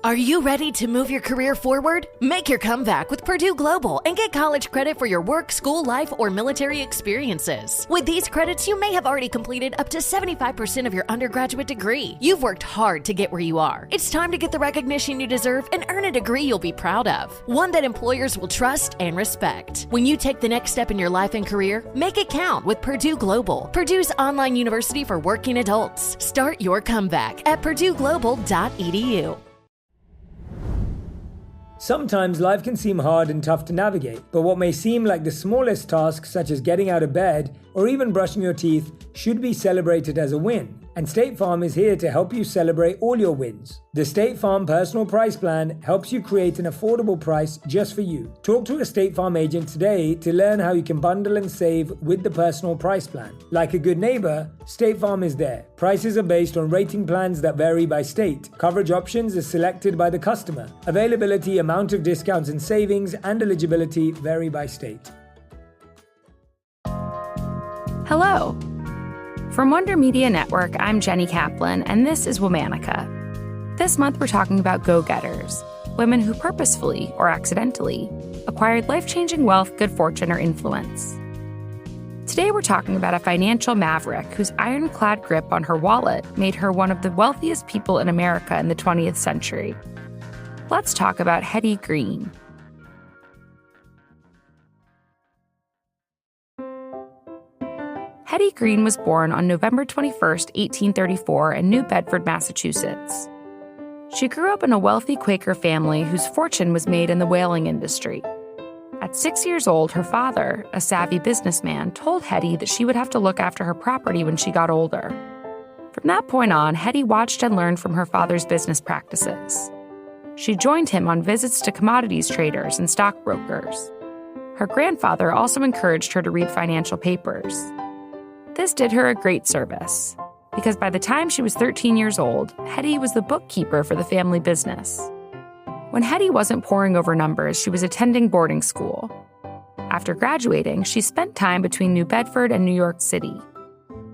Are you ready to move your career forward? Make your comeback with Purdue Global and get college credit for your work, school life, or military experiences. With these credits, you may have already completed up to 75% of your undergraduate degree. You've worked hard to get where you are. It's time to get the recognition you deserve and earn a degree you'll be proud of, one that employers will trust and respect. When you take the next step in your life and career, make it count with Purdue Global, Purdue's online university for working adults. Start your comeback at purdueglobal.edu. Sometimes life can seem hard and tough to navigate, but what may seem like the smallest tasks, such as getting out of bed or even brushing your teeth, should be celebrated as a win. And State Farm is here to help you celebrate all your wins. The State Farm Personal Price Plan helps you create an affordable price just for you. Talk to a State Farm agent today to learn how you can bundle and save with the Personal Price Plan. Like a good neighbor, State Farm is there. Prices are based on rating plans that vary by state. Coverage options are selected by the customer. Availability, amount of discounts and savings, and eligibility vary by state. Hello. From Wonder Media Network, I'm Jenny Kaplan, and this is Womanica. This month we're talking about go-getters, women who purposefully or accidentally acquired life-changing wealth, good fortune, or influence. Today we're talking about a financial maverick whose ironclad grip on her wallet made her one of the wealthiest people in America in the 20th century. Let's talk about Hetty Green. Hetty Green was born on November 21, 1834 in New Bedford, Massachusetts. She grew up in a wealthy Quaker family whose fortune was made in the whaling industry. At 6 years old, her father, a savvy businessman, told Hetty that she would have to look after her property when she got older. From that point on, Hetty watched and learned from her father's business practices. She joined him on visits to commodities traders and stockbrokers. Her grandfather also encouraged her to read financial papers. This did her a great service, because by the time she was 13 years old, Hetty was the bookkeeper for the family business. When Hetty wasn't poring over numbers, she was attending boarding school. After graduating, she spent time between New Bedford and New York City.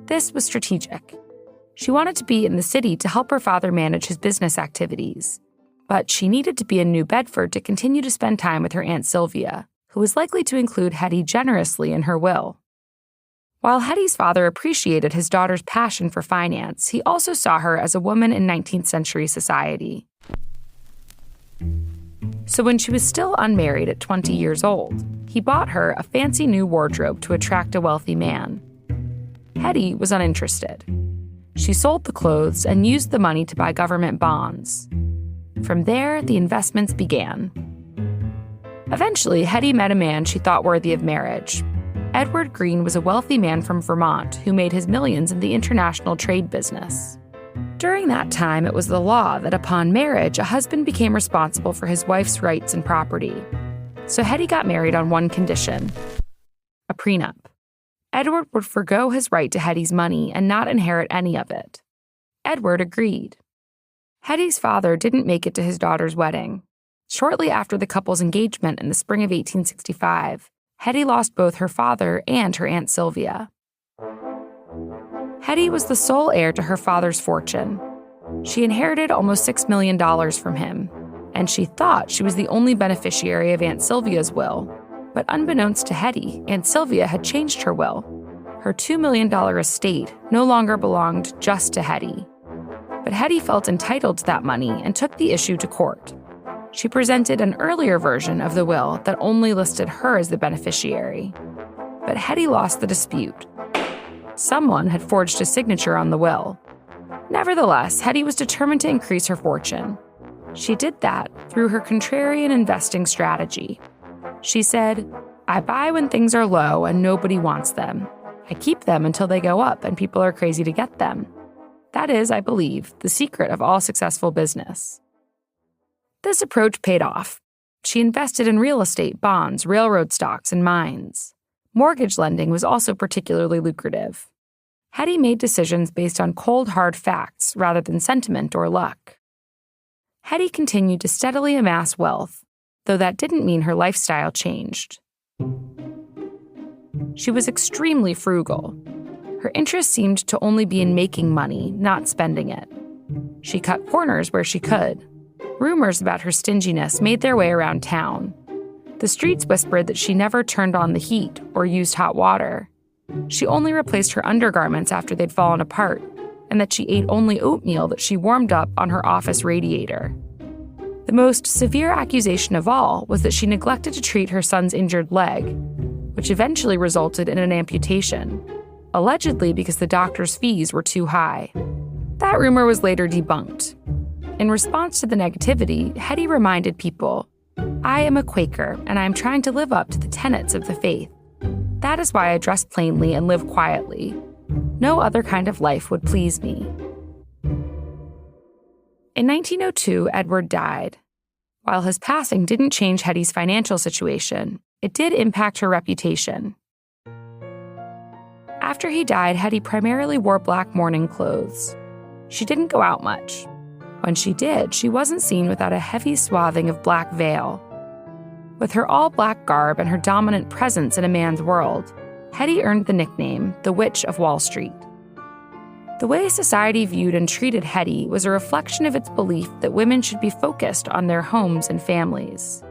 This was strategic. She wanted to be in the city to help her father manage his business activities, but she needed to be in New Bedford to continue to spend time with her Aunt Sylvia, who was likely to include Hetty generously in her will. While Hetty's father appreciated his daughter's passion for finance, he also saw her as a woman in 19th century society. So when she was still unmarried at 20 years old, he bought her a fancy new wardrobe to attract a wealthy man. Hetty was uninterested. She sold the clothes and used the money to buy government bonds. From there, the investments began. Eventually, Hetty met a man she thought worthy of marriage. Edward Green was a wealthy man from Vermont who made his millions in the international trade business. During that time, it was the law that upon marriage, a husband became responsible for his wife's rights and property. So Hetty got married on one condition: a prenup. Edward would forgo his right to Hetty's money and not inherit any of it. Edward agreed. Hetty's father didn't make it to his daughter's wedding. Shortly after the couple's engagement in the spring of 1865, Hetty lost both her father and her Aunt Sylvia. Hetty was the sole heir to her father's fortune. She inherited almost $6 million from him, and she thought she was the only beneficiary of Aunt Sylvia's will. But unbeknownst to Hetty, Aunt Sylvia had changed her will. Her $2 million estate no longer belonged just to Hetty. But Hetty felt entitled to that money and took the issue to court. She presented an earlier version of the will that only listed her as the beneficiary. But Hetty lost the dispute. Someone had forged a signature on the will. Nevertheless, Hetty was determined to increase her fortune. She did that through her contrarian investing strategy. She said, "I buy when things are low and nobody wants them. I keep them until they go up and people are crazy to get them." That is, I believe, the secret of all successful business. This approach paid off. She invested in real estate, bonds, railroad stocks, and mines. Mortgage lending was also particularly lucrative. Hetty made decisions based on cold, hard facts rather than sentiment or luck. Hetty continued to steadily amass wealth, though that didn't mean her lifestyle changed. She was extremely frugal. Her interest seemed to only be in making money, not spending it. She cut corners where she could. Rumors about her stinginess made their way around town. The streets whispered that she never turned on the heat or used hot water. She only replaced her undergarments after they'd fallen apart, and that she ate only oatmeal that she warmed up on her office radiator. The most severe accusation of all was that she neglected to treat her son's injured leg, which eventually resulted in an amputation, allegedly because the doctor's fees were too high. That rumor was later debunked. In response to the negativity, Hetty reminded people, "I am a Quaker, and I am trying to live up to the tenets of the faith. That is why I dress plainly and live quietly. No other kind of life would please me." In 1902, Edward died. While his passing didn't change Hetty's financial situation, it did impact her reputation. After he died, Hetty primarily wore black mourning clothes. She didn't go out much. When she did, she wasn't seen without a heavy swathing of black veil. With her all-black garb and her dominant presence in a man's world, Hetty earned the nickname the Witch of Wall Street. The way society viewed and treated Hetty was a reflection of its belief that women should be focused on their homes and families.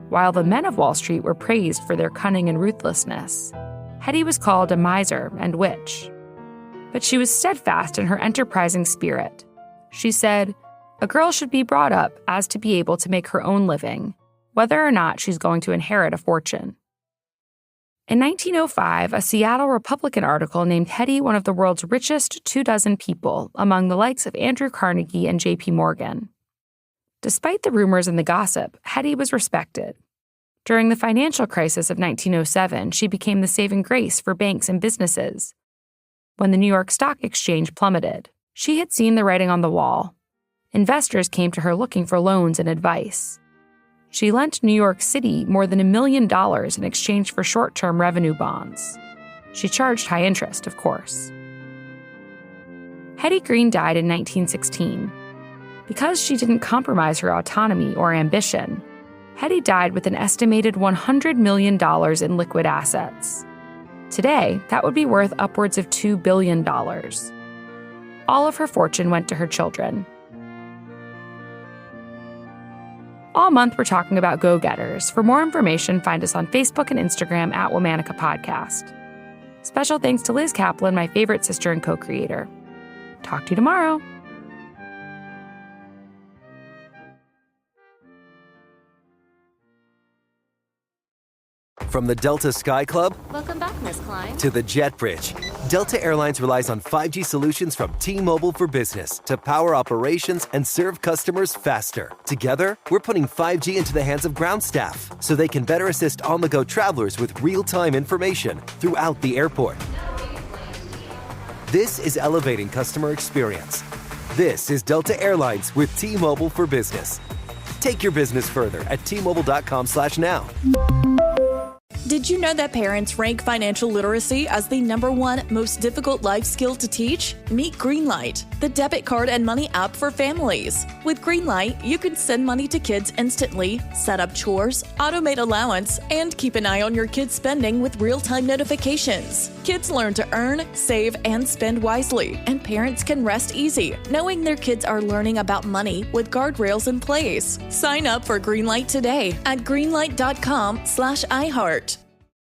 While the men of Wall Street were praised for their cunning and ruthlessness, Hetty was called a miser and witch. But she was steadfast in her enterprising spirit. She said, "A girl should be brought up as to be able to make her own living, whether or not she's going to inherit a fortune." In 1905, a Seattle Republican article named Hetty one of the world's richest 24 people, among the likes of Andrew Carnegie and J.P. Morgan. Despite the rumors and the gossip, Hetty was respected. During the financial crisis of 1907, she became the saving grace for banks and businesses. When the New York Stock Exchange plummeted, she had seen the writing on the wall. Investors came to her looking for loans and advice. She lent New York City more than $1 million in exchange for short-term revenue bonds. She charged high interest, of course. Hetty Green died in 1916. Because she didn't compromise her autonomy or ambition, Hetty died with an estimated $100 million in liquid assets. Today, that would be worth upwards of $2 billion. All of her fortune went to her children. All month, we're talking about go-getters. For more information, find us on Facebook and Instagram at Womanica Podcast. Special thanks to Liz Kaplan, my favorite sister and co-creator. Talk to you tomorrow. From the Delta Sky Club Welcome back, Miss Klein. to the Jet Bridge, Delta Airlines relies on 5G solutions from T-Mobile for Business to power operations and serve customers faster. Together, we're putting 5G into the hands of ground staff so they can better assist on-the-go travelers with real-time information throughout the airport. This is elevating customer experience. This is Delta Airlines with T-Mobile for Business. Take your business further at T-Mobile.com/now. Did you know that parents rank financial literacy as the #1 most difficult life skill to teach? Meet Greenlight, the debit card and money app for families. With Greenlight, you can send money to kids instantly, set up chores, automate allowance, and keep an eye on your kids' spending with real-time notifications. Kids learn to earn, save, and spend wisely, and parents can rest easy, knowing their kids are learning about money with guardrails in place. Sign up for Greenlight today at greenlight.com/iHeart.